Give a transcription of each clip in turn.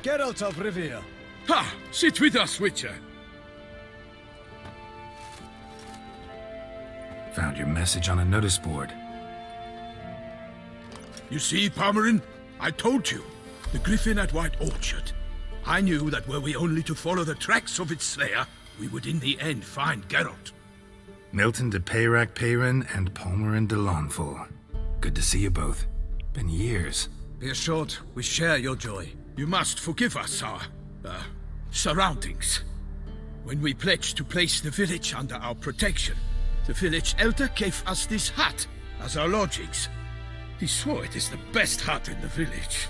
Geralt of Rivia. Ha! Sit with us, Witcher. Found your message on a notice board. You see, Palmerin? I told you. The griffin at White Orchard. I knew that were we only to follow the tracks of its slayer, we would in the end find Geralt. Milton de Peyrac Peyrin and Palmerin de Lawnful. Good to see you both. Been years. Be assured, we share your joy. You must forgive us our, surroundings. When we pledged to place the village under our protection, the village elder gave us this hut as our lodgings. He swore it is the best hut in the village.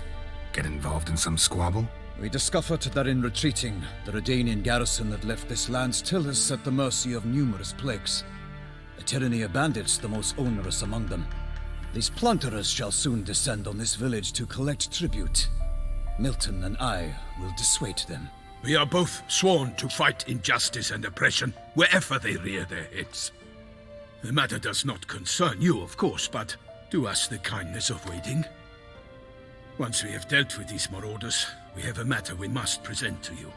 Get involved in some squabble? We discovered that in retreating, the Redanian garrison that left this land still is at the mercy of numerous plagues. A tyranny of bandits, the most onerous among them. These plunderers shall soon descend on this village to collect tribute. Milton and I will dissuade them. We are both sworn to fight injustice and oppression wherever they rear their heads. The matter does not concern you, of course, but do us the kindness of waiting. Once we have dealt with these marauders, we have a matter we must present to you.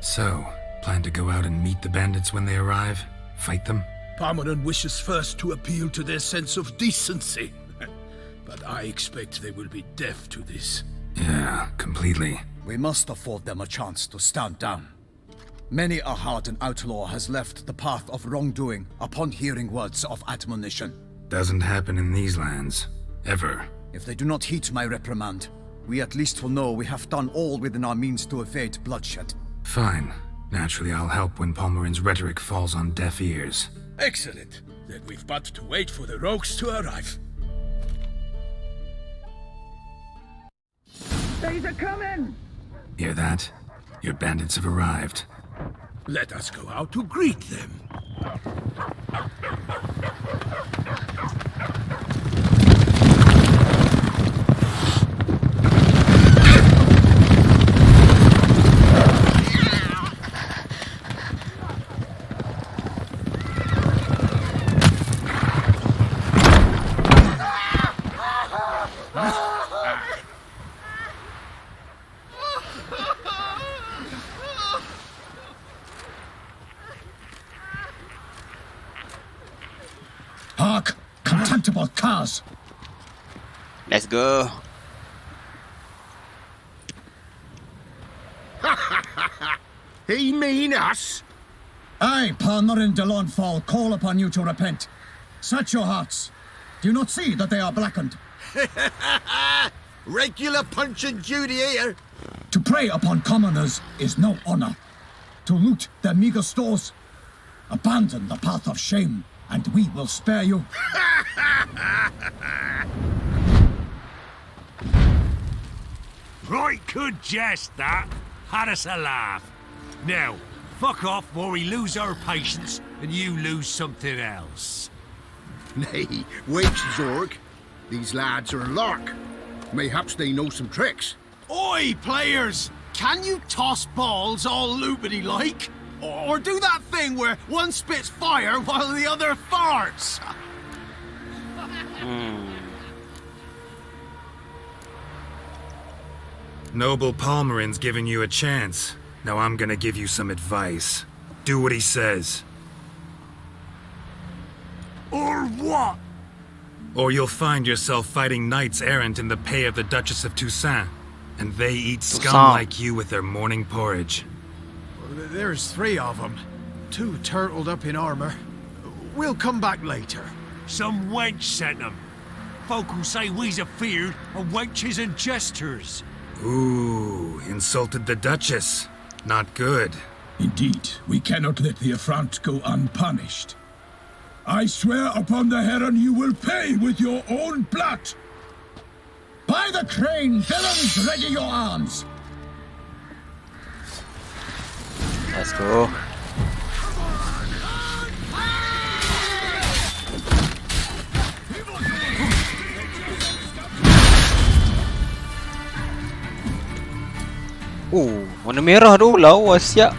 So, plan to go out and meet the bandits when they arrive? Fight them? Palmerin wishes first to appeal to their sense of decency. But I expect they will be deaf to this. Yeah, completely. We must afford them a chance to stand down. Many a hardened outlaw has left the path of wrongdoing upon hearing words of admonition. Doesn't happen in these lands. Ever. If they do not heed my reprimand, we at least will know we have done all within our means to evade bloodshed. Fine. Naturally, I'll help when Palmerin's rhetoric falls on deaf ears. Excellent. Then we've but to wait for the rogues to arrive. They's a coming! Hear that? Your bandits have arrived. Let us go out to greet them. Hark! Contemptible cars! Let's go. He mean us? I, Palmerin de Lawnfall, call upon you to repent. Search your hearts. Do you not see that they are blackened? Regular punch and Judy here. To prey upon commoners is no honor. To loot their meager stores, abandon the path of shame, and we will spare you. Right good jest, that. Had us a laugh. Now, fuck off before we lose our patience and you lose something else. Nay, wait, Zorg. These lads are a lark. Mayhaps they know some tricks. Oi, players! Can you toss balls all loopity-like? Or do that thing where one spits fire while the other farts? Noble Palmerin's giving you a chance. Now I'm gonna give you some advice. Do what he says. Or what? Or you'll find yourself fighting knights errant in the pay of the Duchess of Toussaint. And they eat scum like you with their morning porridge. There's 3 of them. 2 turtled up in armor. We'll come back later. Some wench sent them. Folk who say we's afeard are wenches and jesters. Ooh, insulted the Duchess. Not good. Indeed, we cannot let the affront go unpunished. I swear upon the Heron you will pay with your own blood. By the crane, villains, ready your arms. Let's go. Warna merah tu lawa siap.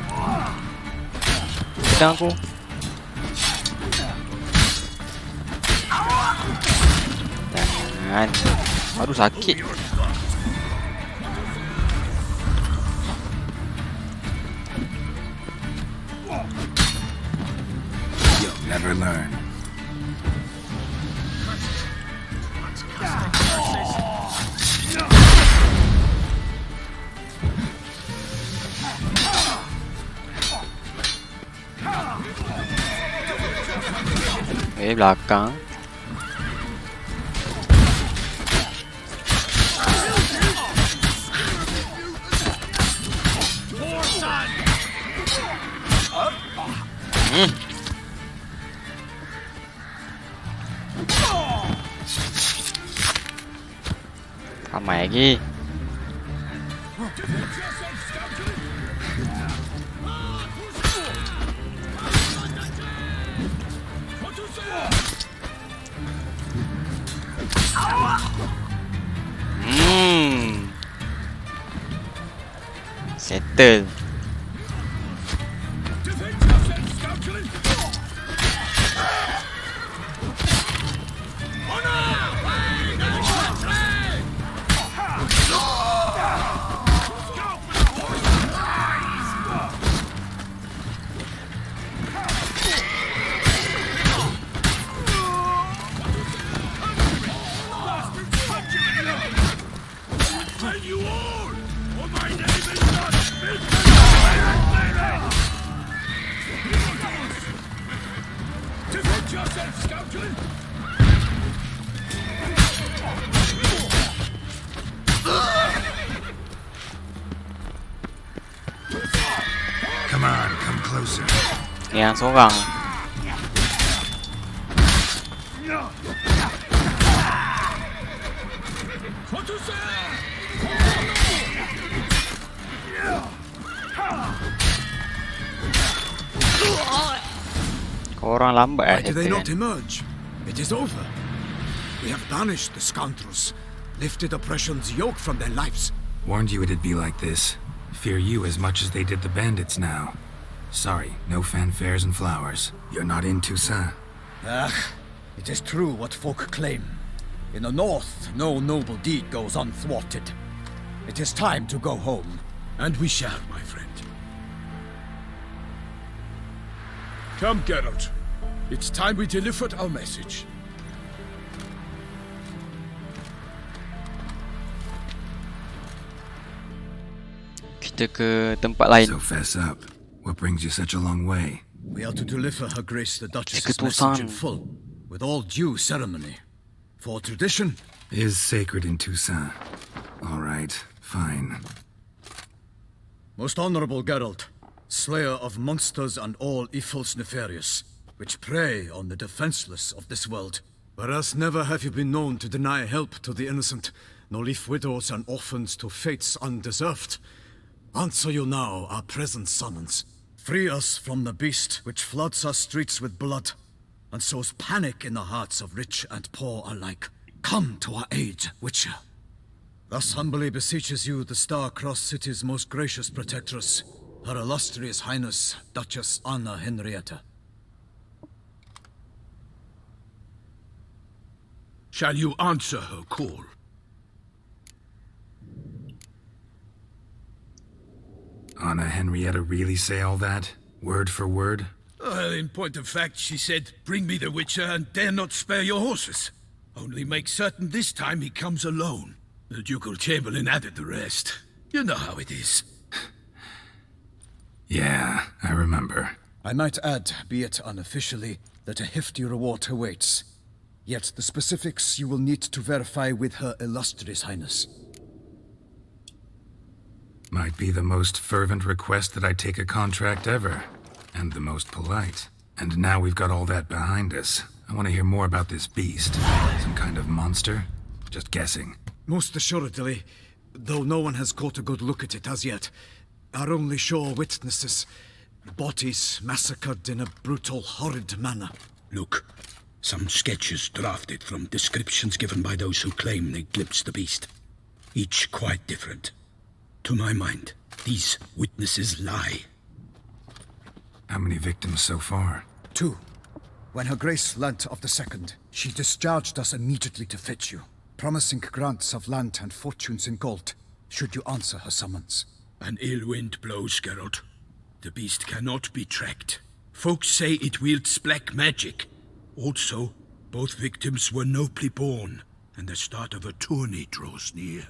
Pedang aku. Jangan. Aduh sakit. never learn. Belakang. Ramai lagi. Settle. Come on, come closer. Yang seorang. Korang lambat Why do they kita not kan? emerge? It is over. We have banished the scoundrels, lifted oppression's yoke from their lives. Warned you it'd be like this. Fear you as much as they did the bandits now. Sorry, no fanfares and flowers. You're not in Toussaint. It is true what folk claim. In the north, no noble deed goes unthwarted. It is time to go home. And we shall, my friend. Come, Geralt. It's time we delivered our message. Kita ke tempat lain. So fess up. What brings you such a long way? We are to deliver Her Grace the Duchess's Ketusan. message in full, with all due ceremony. For tradition, Is sacred in Toussaint. All right, fine. most honorable Geralt, slayer of monsters and all evils nefarious, which prey on the defenseless of this world. Whereas never have you been known to deny help to the innocent, nor leave widows and orphans to fates undeserved. Answer you now our present summons. Free us from the beast which floods our streets with blood, and sows panic in the hearts of rich and poor alike. Come to our aid, Witcher. Thus humbly beseeches you the Star-Crossed City's most gracious protectress, Her Illustrious Highness, Duchess Anna Henrietta. Shall you answer her call? Anna Henrietta really say all that? Word for word? Well, in point of fact, she said, "Bring me the Witcher and dare not spare your horses. Only make certain this time he comes alone." The Ducal Chamberlain added the rest. You know how it is. Yeah, I remember. I might add, be it unofficially, that a hefty reward awaits. Yet the specifics you will need to verify with Her Illustrious Highness. Might be the most fervent request that I take a contract ever. And the most polite. And now we've got all that behind us. I want to hear more about this beast. Some kind of monster? Just guessing. Most assuredly, though no one has caught a good look at it as yet, are only sure witnesses. Bodies massacred in a brutal, horrid manner. Look, some sketches drafted from descriptions given by those who claim they glimpsed the beast. Each quite different. To my mind, these witnesses lie. How many victims so far? 2. When Her Grace learnt of the second, she discharged us immediately to fetch you, promising grants of land and fortunes in gold, should you answer her summons. An ill wind blows, Geralt. The beast cannot be tracked. Folks say it wields black magic. Also, both victims were nobly born, and the start of a tourney draws near.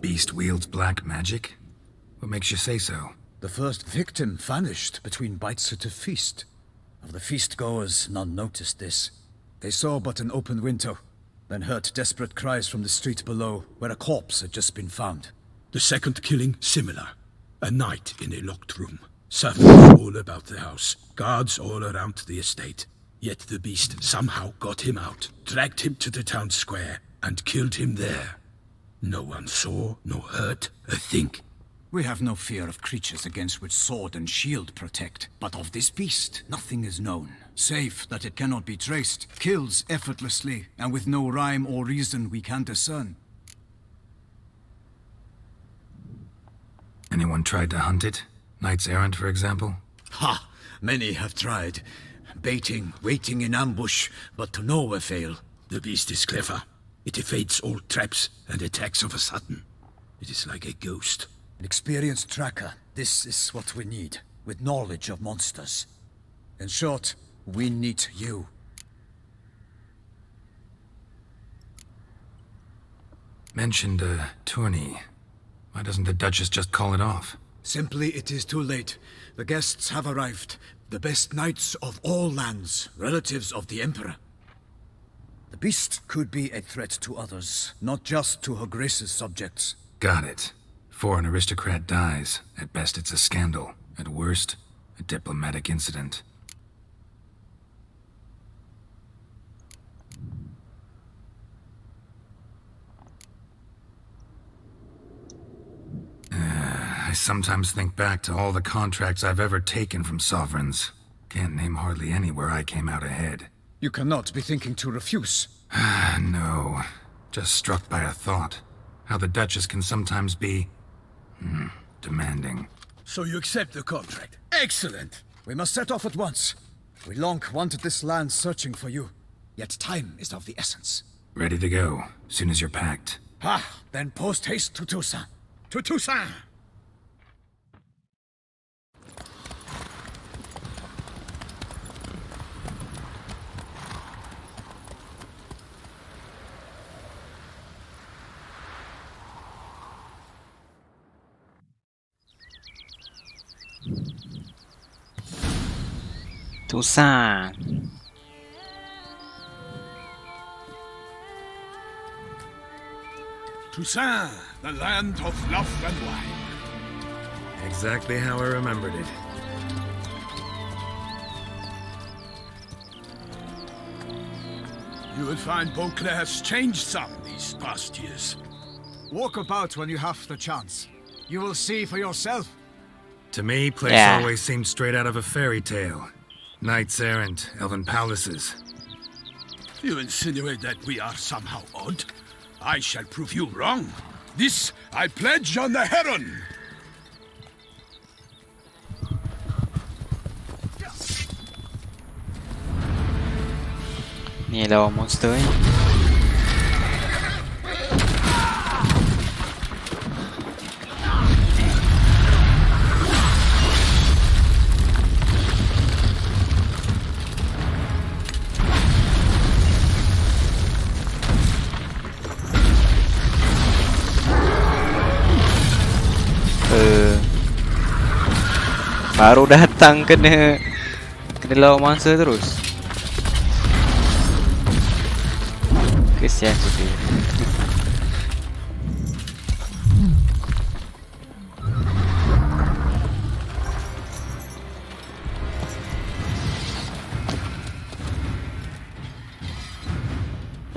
Beast wields black magic? What makes you say so? The first victim vanished between bites at a feast. Of the feast-goers, none noticed this. They saw but an open window, then heard desperate cries from the street below, where a corpse had just been found. The second killing, similar. A night in a locked room. Servants all about the house. Guards all around the estate. Yet the beast somehow got him out, dragged him to the town square, and killed him there. No one saw, nor heard a thing. We have no fear of creatures against which sword and shield protect. But of this beast, nothing is known, save that it cannot be traced, kills effortlessly, and with no rhyme or reason we can discern. Anyone tried to hunt it? Knights errant, for example? Ha! Many have tried. Baiting, waiting in ambush, but to no avail. The beast is clever. It evades all traps and attacks of a sudden. It is like a ghost. An experienced tracker. This is what we need, with knowledge of monsters. In short, we need you. Mentioned a tourney. Why doesn't the Duchess just call it off? Simply, it is too late. The guests have arrived. The best knights of all lands, relatives of the Emperor. The beast could be a threat to others, not just to Her Grace's subjects. Got it. Before an aristocrat dies, at best it's a scandal. At worst, a diplomatic incident. I sometimes think back to all the contracts I've ever taken from sovereigns. Can't name hardly any where I came out ahead. You cannot be thinking to refuse. No. Just struck by a thought. How the Duchess can sometimes be... demanding. So you accept the contract. Excellent! We must set off at once. We long wanted this land searching for you. Yet time is of the essence. Ready to go, soon as you're packed. Then post-haste to Toussaint. To Toussaint! Toussaint. Toussaint, the land of love and wine. Exactly how I remembered it. You will find Beauclair's changed some these past years. Walk about when you have the chance. You will see for yourself. To me, place Yeah. always seemed straight out of a fairy tale. Knights errant, elven palaces. You insinuate that we are somehow odd? I shall prove you wrong. This I pledge on the Heron. Ni lawan monster ni. Baru datang kena lawan mangsa terus. Kesian tu dia.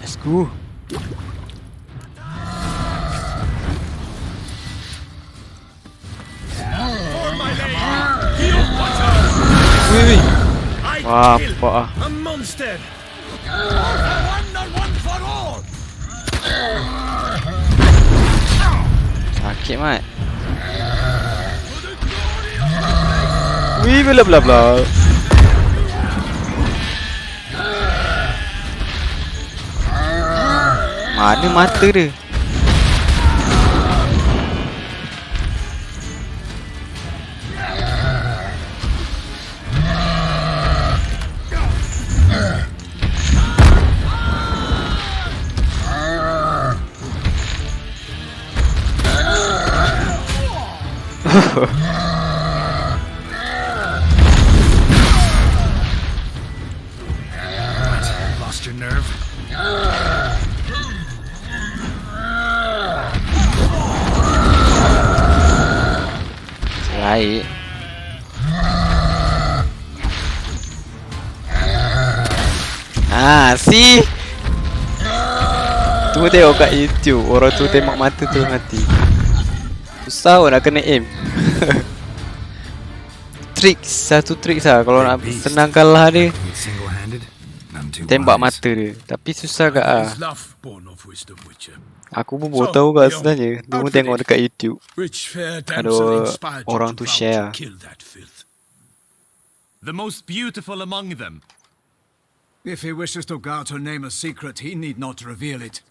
Let's go. Wih, wah, apa ah? A monster! Sakit mat. Wih, bla bla bla. Mana mata dia? Lost your nerve? Baik. See? Tu tengok kat YouTube, orang tu tembak mata tu mati. Susah nak kena aim. Satu trik lah kalau nak senang kalah dia. Single-handed? None too Tembak wise. mata dia. Tapi susah kat His love born of wisdom, Witcher. Aku pun baru tahu kat sebenarnya. Dia pun tengok dekat YouTube. Which fair Ada damsel inspired you orang to tu vow share. to kill that filth? The most beautiful among them. If he wishes to guard her name a secret, he need not reveal it.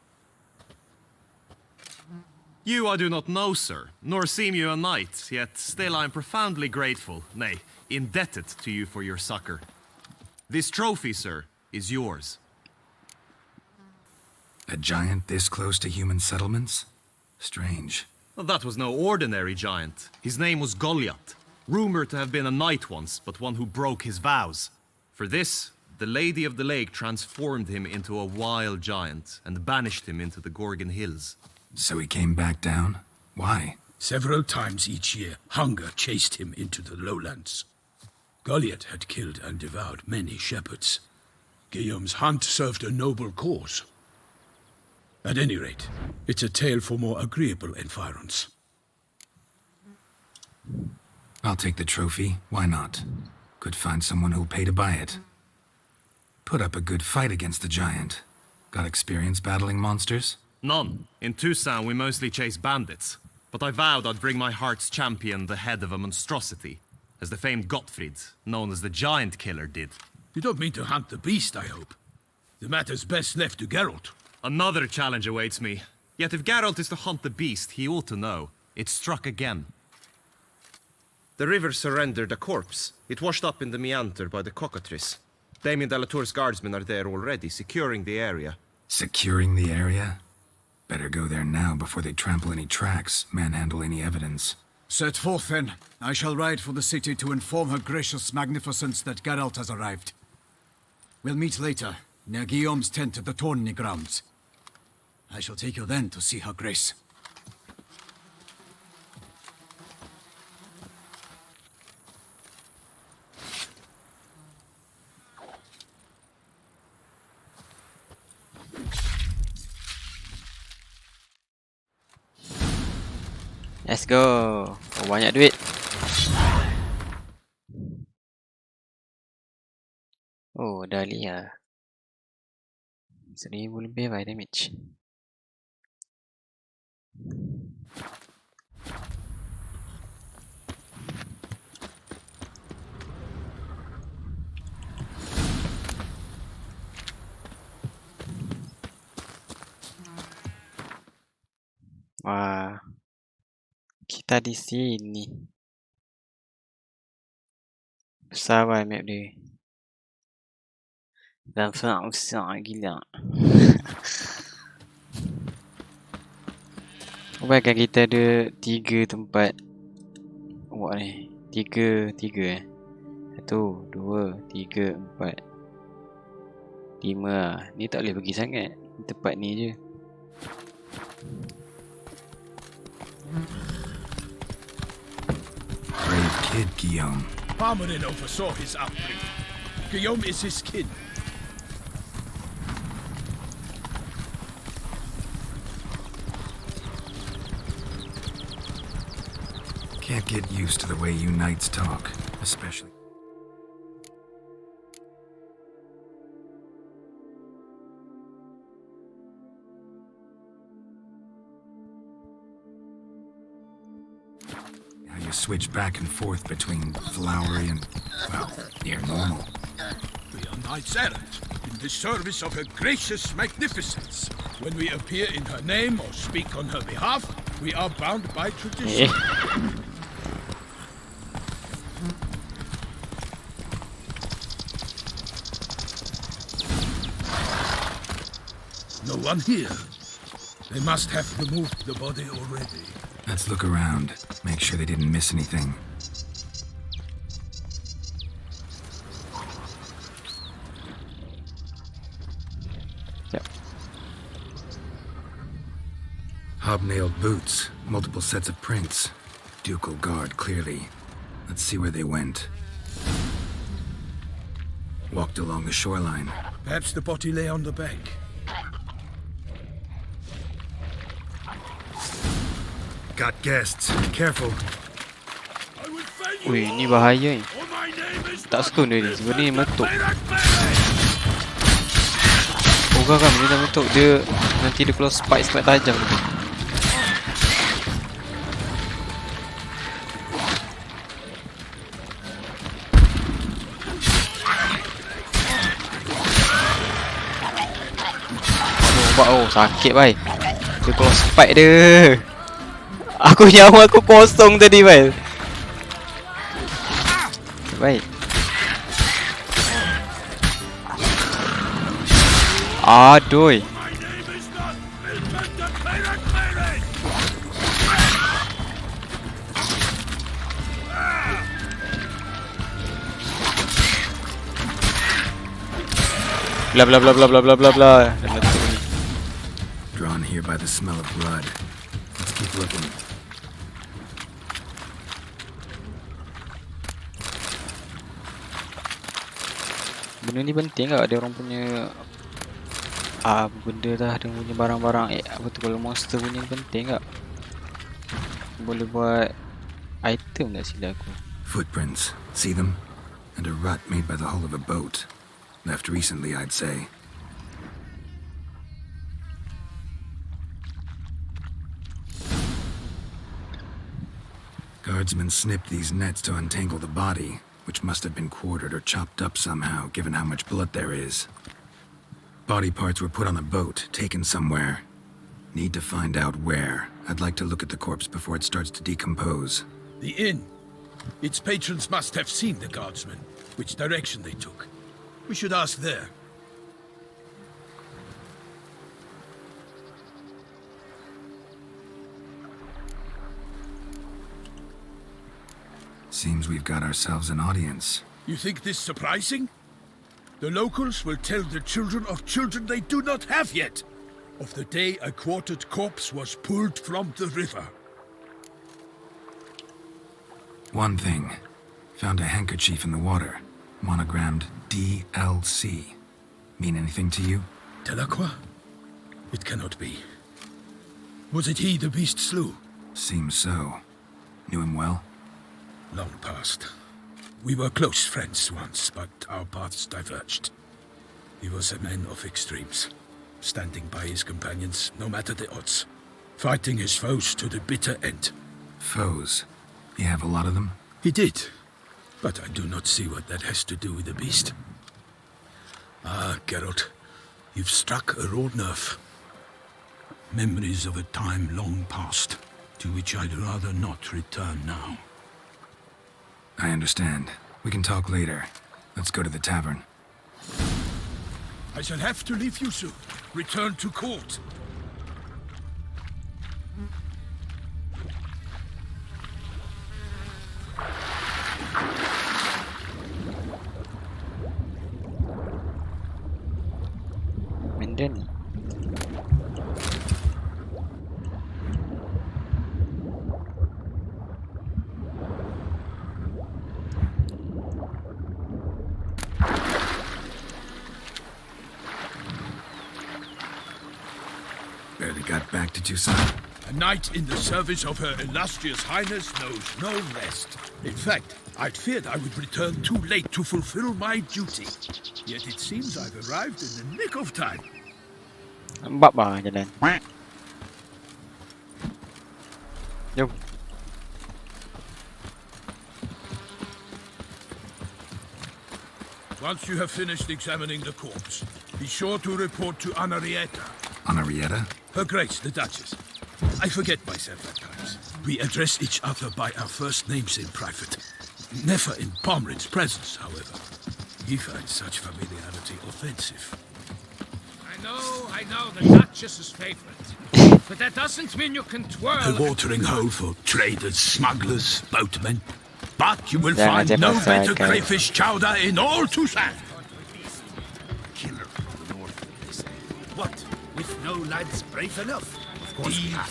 You I do not know, sir, nor seem you a knight, yet still I am profoundly grateful, nay, indebted to you for your succor. This trophy, sir, is yours. A giant this close to human settlements? Strange. Well, that was no ordinary giant. His name was Goliath, rumored to have been a knight once, but one who broke his vows. For this, the Lady of the Lake transformed him into a wild giant and banished him into the Gorgon Hills. So he came back down? Why? Several times each year, hunger chased him into the lowlands. Goliath had killed and devoured many shepherds. Guillaume's hunt served a noble cause. At any rate, it's a tale for more agreeable environs. I'll take the trophy. Why not? Could find someone who'll pay to buy it. Put up a good fight against the giant. Got experience battling monsters? None. In Toussaint we mostly chase bandits. But I vowed I'd bring my heart's champion the head of a monstrosity, as the famed Gottfried, known as the Giant Killer, did. You don't mean to hunt the beast, I hope. The matter's best left to Geralt. Another challenge awaits me. Yet if Geralt is to hunt the beast, he ought to know. It struck again. The river surrendered a corpse. It washed up in the meander by the cockatrice. Damien Delatour's guardsmen are there already, securing the area. Securing the area? Better go there now before they trample any tracks, manhandle any evidence. Set forth then. I shall ride for the city to inform her gracious magnificence that Geralt has arrived. We'll meet later, near Guillaume's tent at the Tourney grounds. I shall take you then to see her grace. Let's go. Oh, banyak duit. Oh, Dahlia. 1000 lebih by damage. Wah. Kita di sini. Besar lah map dia. Dan besar gila. Bayangkan kita ada 3 tempat buat ni. 3 1, 2, 3, 4, 5 lah. Ni tak boleh pergi sangat. Tempat ni je. Brave kid, Guillaume. Palmerin oversaw his upbringing. Guillaume is his kin. Can't get used to the way you knights talk, especially. How you switch back and forth between flowery and, well, near normal. We are knights errant, in the service of her gracious magnificence. When we appear in her name or speak on her behalf, we are bound by tradition. No one here. They must have removed the body already. Let's look around. Make sure they didn't miss anything. Yep. Hobnailed boots, multiple sets of prints. Ducal guard, clearly. Let's see where they went. Walked along the shoreline. Perhaps the body lay on the bank. Got guests. Careful. Ui, ni bahaya ni. Tak suka benda ni. Sebab ni meletup. Oh, kan benda dah meletup. Dia nanti dia keluar spike tajam. Oh, sakit bai. Dia keluar spike dia. Aku nyawa aku kosong tadi bai. Baik. Aduh. Blah blah blah blah blah blah blah blah. Drawn here by the smell of blood. Let's keep looking. Benda ni penting tak? Ada orang punya benda dah, dia punya barang-barang apa tu, kalau monster punya penting tak? Boleh buat item tak silap aku. Footprints. See them? And a rut made by the hull of a boat. Left recently, I'd say. Guardsmen snipped these nets to untangle the body, which must have been quartered or chopped up somehow, given how much blood there is. Body parts were put on a boat, taken somewhere. Need to find out where. I'd like to look at the corpse before it starts to decompose. The inn. Its patrons must have seen the guardsmen, which direction they took. We should ask there. Seems we've got ourselves an audience. You think this surprising? The locals will tell the children of children they do not have yet, of the day a quartered corpse was pulled from the river. One thing. Found a handkerchief in the water. Monogrammed DLC. Mean anything to you? Delacroix? It cannot be. Was it he the beast slew? Seems so. Knew him well? Long past. We were close friends once, but our paths diverged. He was a man of extremes, standing by his companions no matter the odds, fighting his foes to the bitter end. Foes? You have a lot of them? He did, but I do not see what that has to do with the beast. Ah, Geralt, you've struck a raw nerve. Memories of a time long past, to which I'd rather not return now. I understand. We can talk later. Let's go to the tavern. I shall have to leave you soon. Return to court. Minden. Barely got back, did you, son? A knight in the service of Her Illustrious Highness knows no rest. In fact, I'd feared I would return too late to fulfill my duty. Yet it seems I've arrived in the nick of time. Lambat bah jalan. Jom. Once you have finished examining the corpse, be sure to report to Anarietta. Anarietta? Her Grace, the Duchess. I forget myself at times. We address each other by our first names in private. Never in Pomrin's presence, however. He finds such familiarity offensive. I know, the Duchess's favorite. but that doesn't mean you can twirl. A watering hole for traders, smugglers, boatmen. But you will Jangan find no cepat better sangat. crayfish chowder in all Tucson. Killer from the north, they say. What? With no lads brave enough? Of course we have.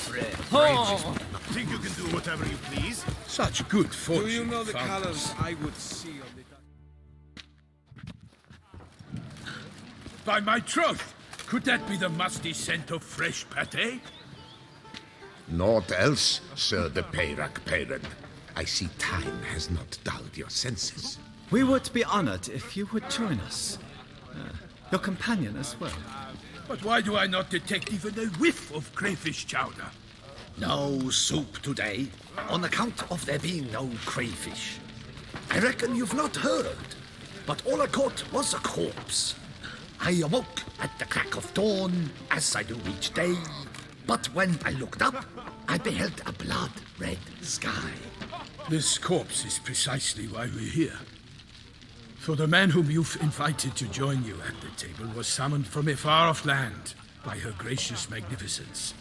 Think you can do whatever you please? Such good fortune. Do you know the found colors us. I would see on the... By my troth, could that be the musty scent of fresh pate? Naught else, Sir the Peyrac parent. I see time has not dulled your senses. We would be honored if you would join us. Your companion as well. But why do I not detect even a whiff of crayfish chowder? No soup today, on account of there being no crayfish. I reckon you've not heard, but all I caught was a corpse. I awoke at the crack of dawn, as I do each day, but when I looked up, I beheld a blood-red sky. This corpse is precisely why we're here. For the man whom you've invited to join you at the table was summoned from a far-off land by her gracious magnificence.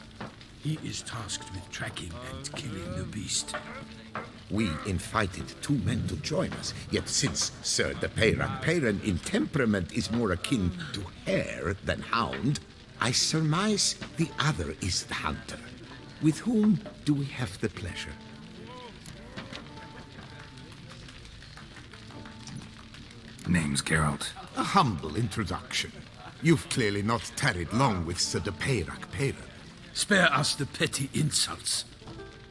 He is tasked with tracking and killing the beast. We invited 2 men to join us, yet since Sir the Peyrac parent in temperament is more akin to hare than hound, I surmise the other is the hunter. With whom do we have the pleasure? Name's Geralt. A humble introduction. You've clearly not tarried long with Sir the Peyrac parent. Spare us the petty insults.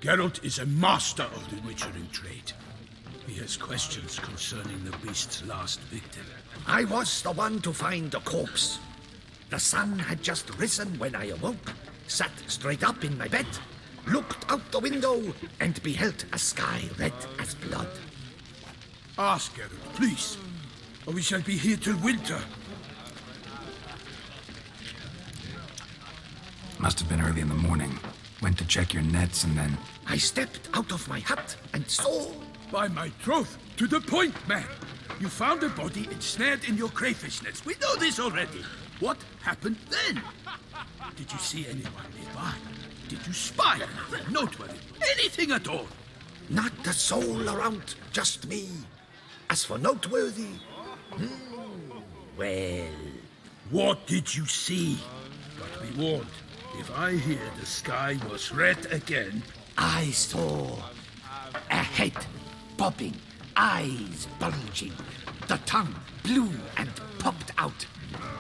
Geralt is a master of the witchering trade. He has questions concerning the beast's last victim. I was the one to find the corpse. The sun had just risen when I awoke, sat straight up in my bed, looked out the window, and beheld a sky red as blood. Ask Geralt, please, or we shall be here till winter. Must have been early in the morning. Went to check your nets and then... I stepped out of my hut and saw... By my troth, to the point, man. You found a body ensnared in your crayfish nets. We know this already. What happened then? Did you see anyone nearby? Did you spy anything noteworthy? Anything at all? Not a soul around, just me. As for noteworthy... well... What did you see? But be warned, if I hear the sky was red again... I saw a head bobbing, eyes bulging, the tongue blue and popped out.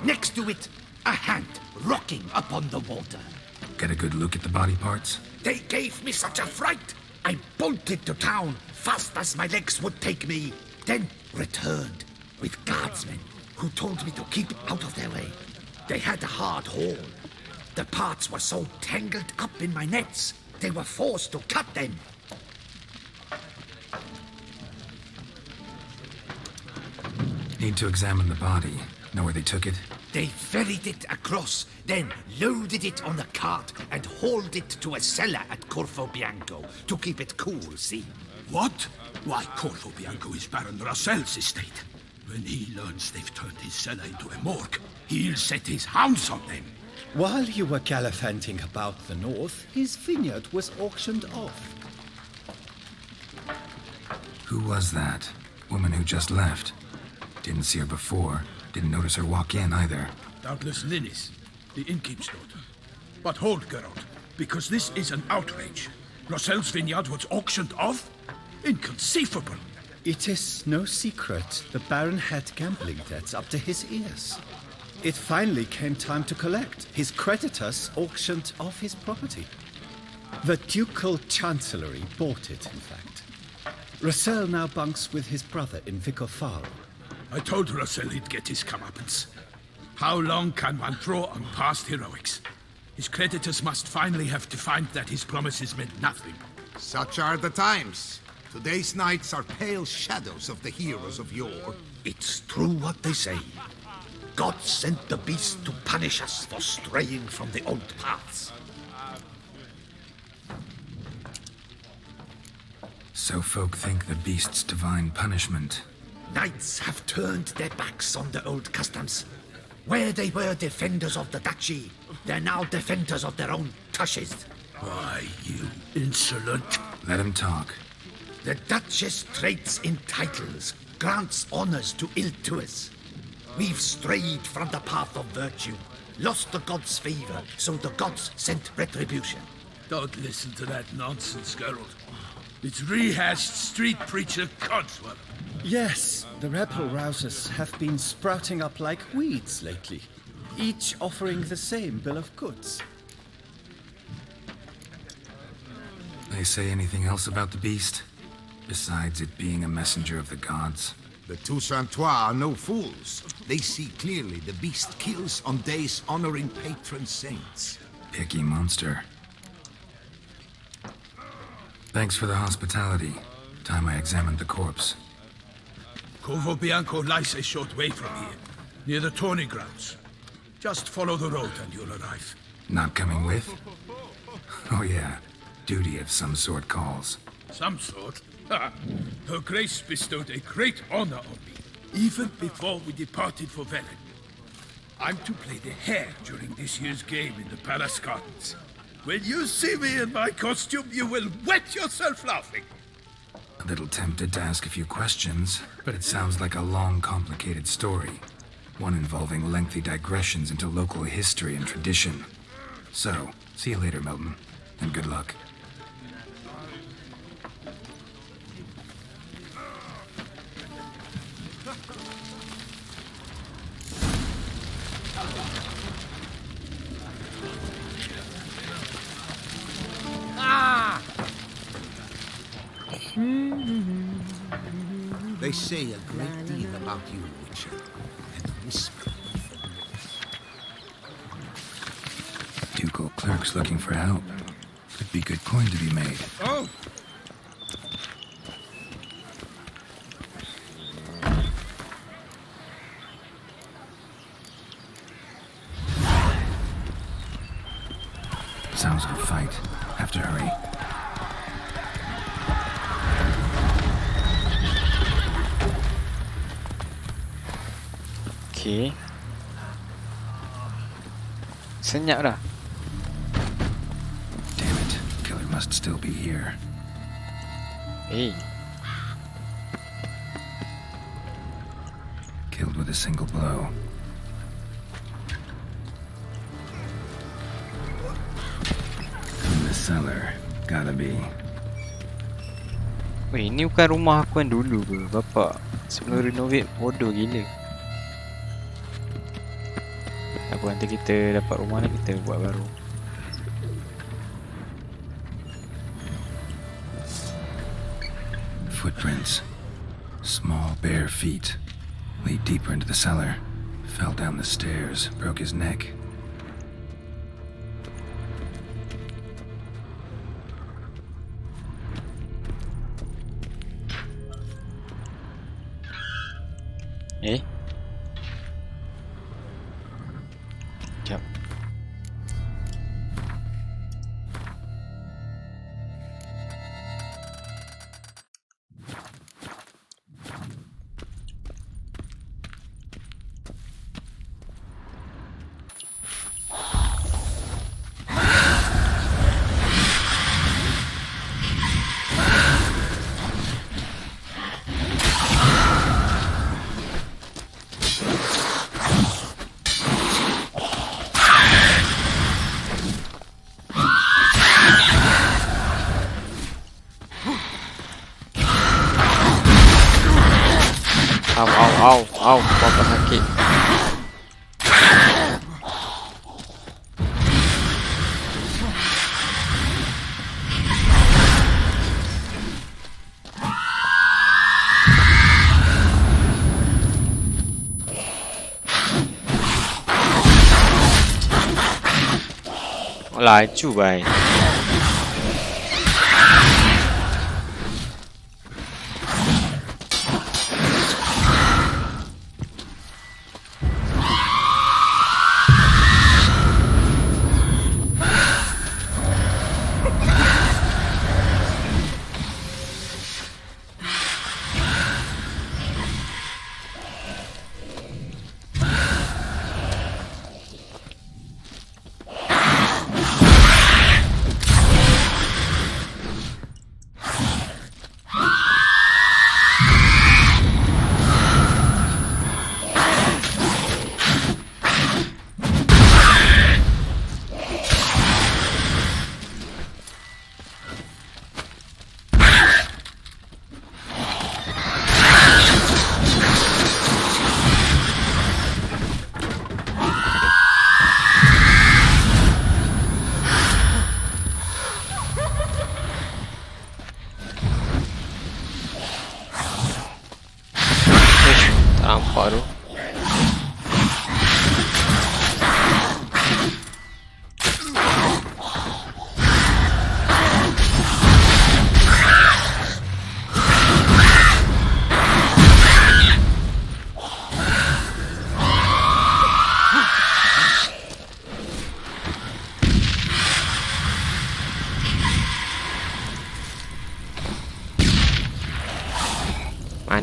Next to it, a hand rocking upon the water. Get a good look at the body parts? They gave me such a fright. I bolted to town fast as my legs would take me, then returned with guardsmen who told me to keep out of their way. They had a hard haul. The parts were so tangled up in my nets, they were forced to cut them. Need to examine the body. Know where they took it? They ferried it across, then loaded it on a cart and hauled it to a cellar at Corvo Bianco to keep it cool, see? What? Why, Corvo Bianco is Baron Russell's estate. When he learns they've turned his cellar into a morgue, he'll set his hounds on them. While you were gallivanting about the north, his vineyard was auctioned off. Who was that? Woman who just left. Didn't see her before. Didn't notice her walk in either. Doubtless Ninnis, the innkeep's daughter. But hold, Geralt, because this is an outrage. Russell's vineyard was auctioned off? Inconceivable. It is no secret the Baron had gambling debts up to his ears. It finally came time to collect. His creditors auctioned off his property. The Ducal Chancellery bought it, in fact. Russell now bunks with his brother in Vicofaro. I told Russell he'd get his comeuppance. How long can one draw on past heroics? His creditors must finally have to find that his promises meant nothing. Such are the times. Today's knights are pale shadows of the heroes of yore. It's true what they say. God sent the beast to punish us for straying from the old paths. So folk think the beast's divine punishment. Knights have turned their backs on the old customs. Where they were defenders of the duchy, they're now defenders of their own tushes. Why, you insolent... Let him talk. The Duchess trades in titles, grants honors to ill-doers. We've strayed from the path of virtue, lost the gods' favor, so the gods sent retribution. Don't listen to that nonsense, Geralt. It's rehashed street preacher codswallop. Yes, the rebel rousers have been sprouting up like weeds lately, each offering the same bill of goods. They say anything else about the beast? Besides it being a messenger of the gods? The Toussaintois are no fools. They see clearly the beast kills on days honoring patron saints. Picky monster. Thanks for the hospitality. Time I examined the corpse. Corvo Bianco lies a short way from here, near the tourney grounds. Just follow the road and you'll arrive. Not coming with? Oh yeah, duty of some sort calls. Some sort? Ha! Her Grace bestowed a great honor on me, even before we departed for Velen. I'm to play the hare during this year's game in the palace gardens. When you see me in my costume, you will wet yourself laughing. A little tempted to ask a few questions, but it sounds like a long, complicated story. One involving lengthy digressions into local history and tradition. So, see you later, Milton, and good luck. They say a great deal about you, Witcher, and whisper even more. Ducal clerks looking for help. Could be good coin to be made. Oh! Sounds of a fight. Have to hurry. Okay. Senyap dah. Damn it. Killer must still be here. Hey. Killed with a single blow. In the cellar. Gotta be. Weh, ni bukan rumah aku yang dulu ke, bapak? Sebelum renovate, bodoh gila. Apa nanti kita dapat rumah ni, kita buat baru. Footprints. Small, bare feet. Lead deeper into the cellar. Fell down the stairs, broke his neck. Eh? Sekejap. Au, bapak sakit. Laju baik.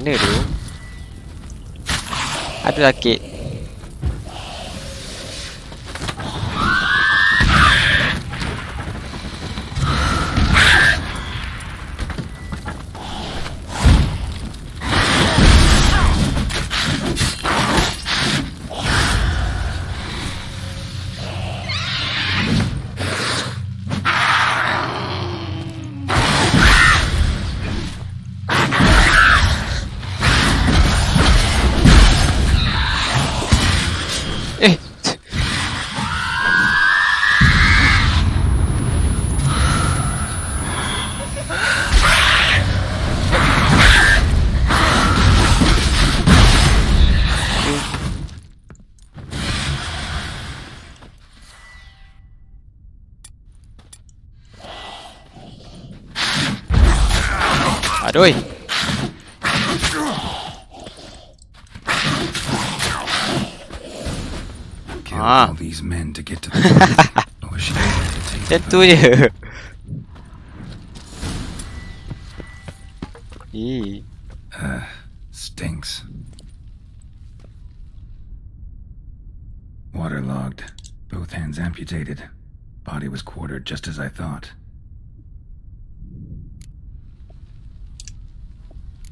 Mana tu? Ada rakit. Aduh. Kill all these men to get to the or should I let it take Macam tu je. Stinks. Waterlogged. Both hands amputated. Body was quartered just as I thought.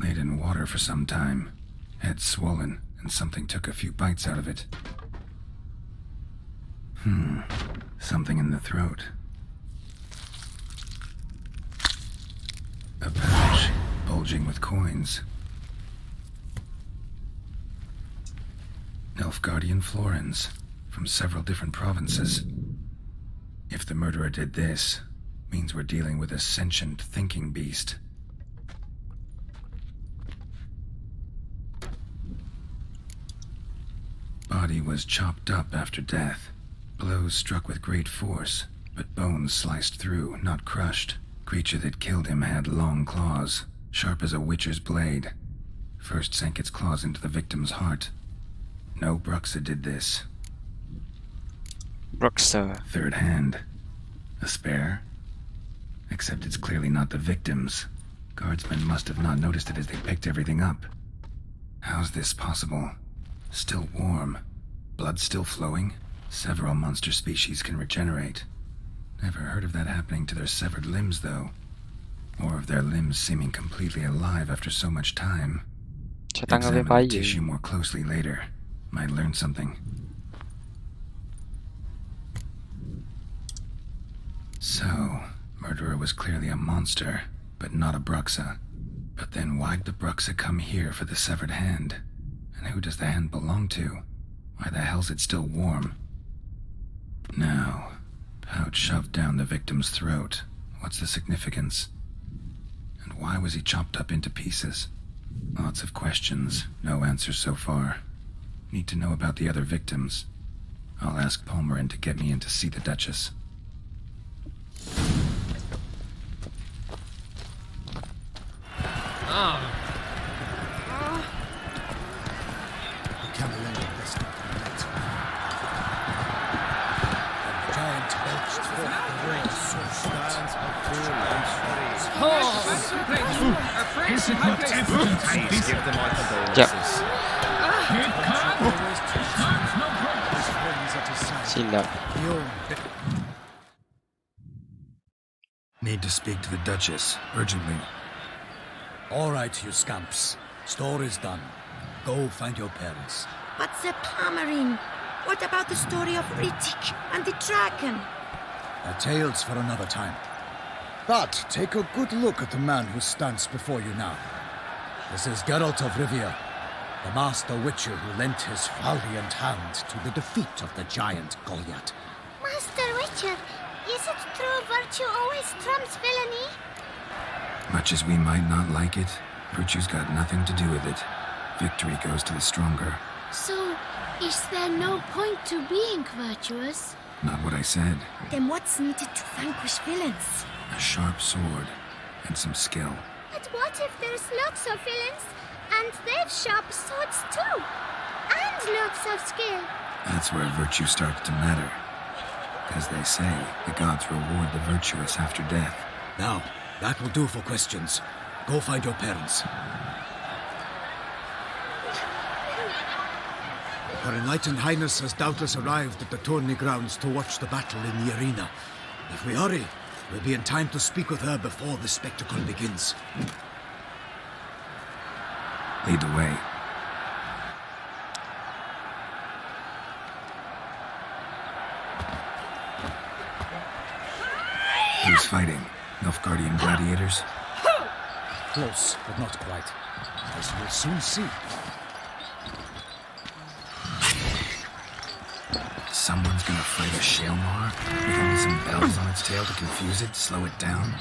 Laid in water for some time. Head swollen, and something took a few bites out of it. Something in the throat. A pouch, bulging with coins. Nilfgaardian florins, from several different provinces. If the murderer did this, means we're dealing with a sentient thinking beast. Body was chopped up after death. Blows struck with great force, but bones sliced through, not crushed. Creature that killed him had long claws, sharp as a witcher's blade. First sank its claws into the victim's heart. No Bruxa did this. Bruxa. Third hand. A spare? Except it's clearly not the victim's. Guardsmen must have not noticed it as they picked everything up. How's this possible? Still warm. Blood still flowing? Several monster species can regenerate. Never heard of that happening to their severed limbs, though. Or of their limbs seeming completely alive after so much time. Examine the tissue more closely later. Might learn something. So, murderer was clearly a monster, but not a Bruxa. But then why'd the Bruxa come here for the severed hand? And who does the hand belong to? Why the hell's it still warm? Now, pouch shoved down the victim's throat. What's the significance? And why was he chopped up into pieces? Lots of questions, no answers so far. Need to know about the other victims. I'll ask Palmerin to get me in to see the Duchess. Silap. Need to speak to the Duchess, urgently. All right, you scamps. Story's done. Go find your parents. But Sir Palmerin, what about the story of Rittik and the dragon? A tale's for another time. But take a good look at the man who stands before you now. This is Geralt of Rivia, the master witcher who lent his valiant hand to the defeat of the giant Goliath. Master Witcher, is it true virtue always trumps villainy? Much as we might not like it, virtue's got nothing to do with it. Victory goes to the stronger. So, is there no point to being virtuous? Not what I said. Then what's needed to vanquish villains? A sharp sword and some skill. But what if there's lots of villains and they've sharp swords too? And lots of skill. That's where virtue starts to matter. As they say, the gods reward the virtuous after death. Now, that will do for questions. Go find your parents. Her Enlightened Highness has doubtless arrived at the tourney grounds to watch the battle in the arena. If we hurry, we'll be in time to speak with her before the spectacle begins. Lead the way. Who's fighting? Nilfgaardian gladiators? Close, but not quite. As we'll soon see. Someone's gonna fight a Shalmar with only some bells on its tail to confuse it, slow it down?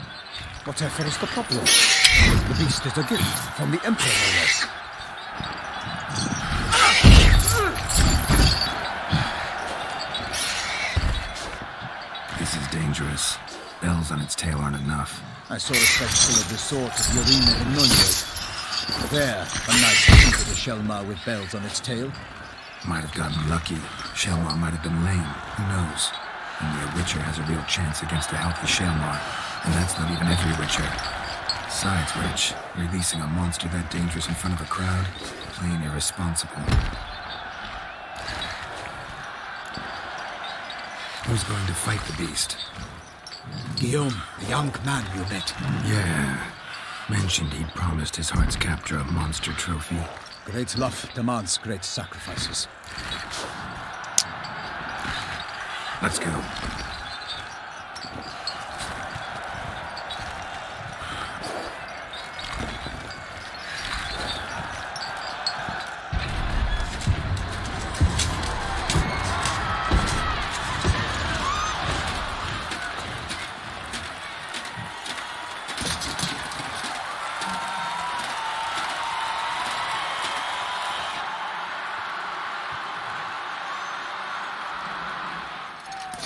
Whatever is the problem? The beast is a gift from the Emperor, no less. This is dangerous. Bells on its tail aren't enough. I saw a spectacle of the sort at the arena in Nunberg. There, a knight defeated a Shelmar with bells on its tail. Might have gotten lucky. Shelmar might have been lame. Who knows? Only a Witcher has a real chance against a healthy Shelmar. And that's not even every Witcher. Besides which, releasing a monster that dangerous in front of a crowd? Plain irresponsible. Who's going to fight the beast? Guillaume, the young man you met. Yeah. Mentioned he'd promised his heart's captor a monster trophy. Great love demands great sacrifices. Let's go.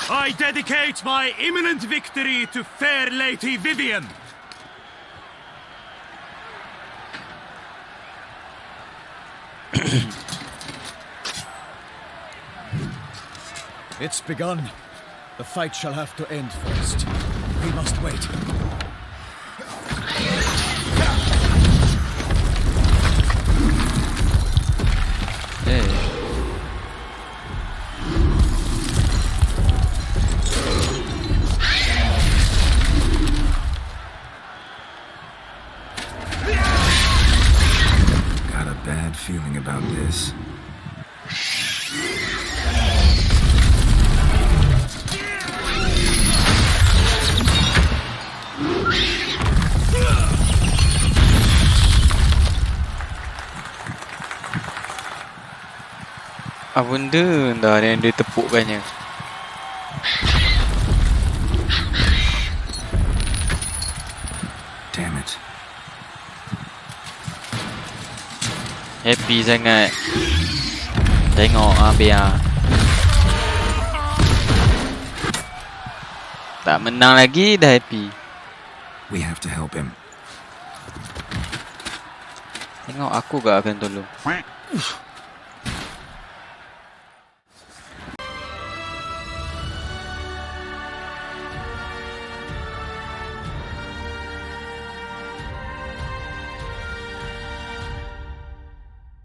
I dedicate my imminent victory to fair Lady Vivian. It's begun. The fight shall have to end first. We must wait. Got a bad feeling about this. Apa benda dah yang dia tepukkannya. Damn it. Happy sangat. Tengok biar. Tak menang lagi dah happy. We have to help him. Tengok aku gak akan tolong.